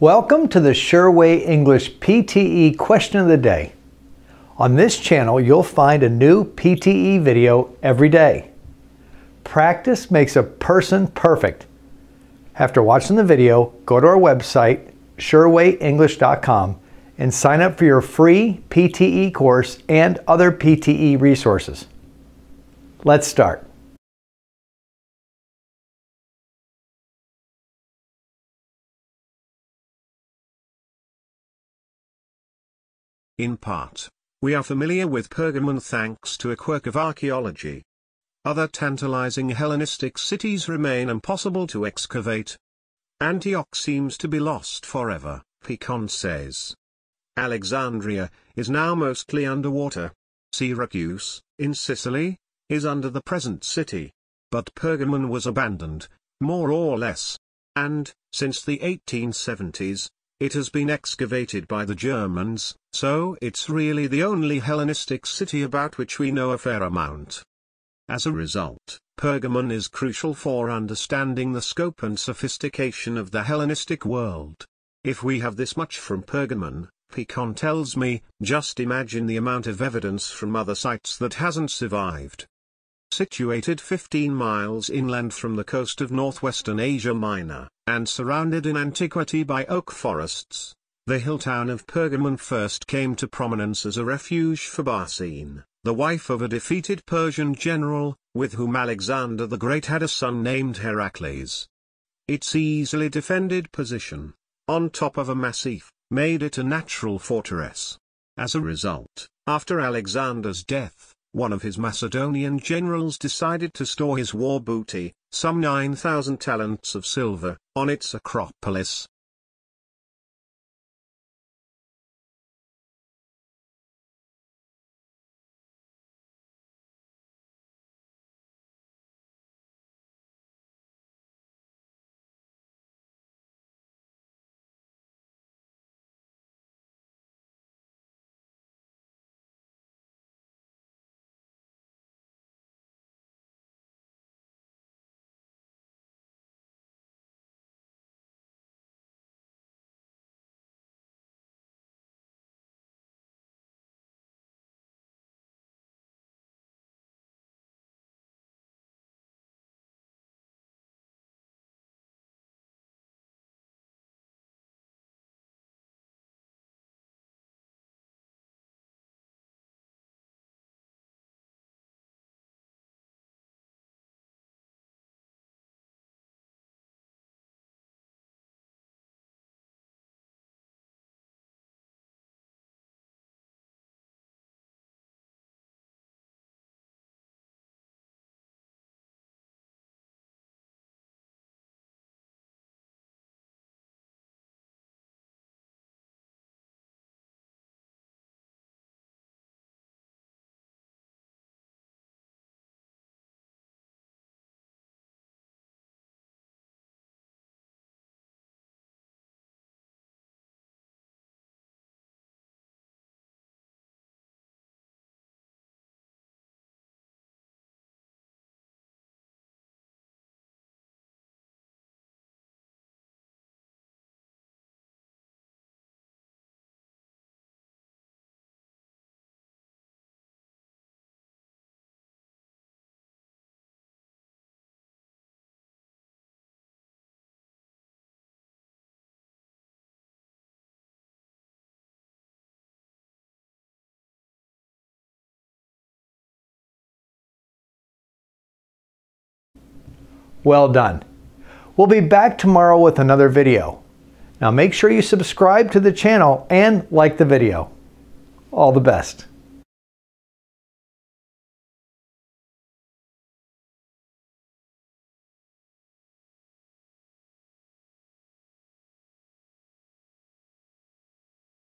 Welcome to the Sureway English PTE Question of the Day. On this channel, you'll find a new PTE video every day. Practice makes a person perfect. After watching the video, go to our website, surewayenglish.com, and sign up for your free PTE course and other PTE resources. Let's start. In part, we are familiar with Pergamon thanks to a quirk of archaeology. Other tantalizing Hellenistic cities remain impossible to excavate. Antioch seems to be lost forever, Picon says. Alexandria is now mostly underwater. Syracuse, in Sicily, is under the present city. But Pergamon was abandoned, more or less. And, since the 1870s, it has been excavated by the Germans, so it's really the only Hellenistic city about which we know a fair amount. As a result, Pergamon is crucial for understanding the scope and sophistication of the Hellenistic world. If we have this much from Pergamon, Picon tells me, just imagine the amount of evidence from other sites that hasn't survived. Situated 15 miles inland from the coast of northwestern Asia Minor, and surrounded in antiquity by oak forests, the hill town of Pergamon first came to prominence as a refuge for Barsine, the wife of a defeated Persian general, with whom Alexander the Great had a son named Heracles. Its easily defended position, on top of a massif, made it a natural fortress. As a result, after Alexander's death, one of his Macedonian generals decided to store his war booty, some 9,000 talents of silver, on its acropolis. Well done. We'll be back tomorrow with another video. Now make sure you subscribe to the channel and like the video. All the best.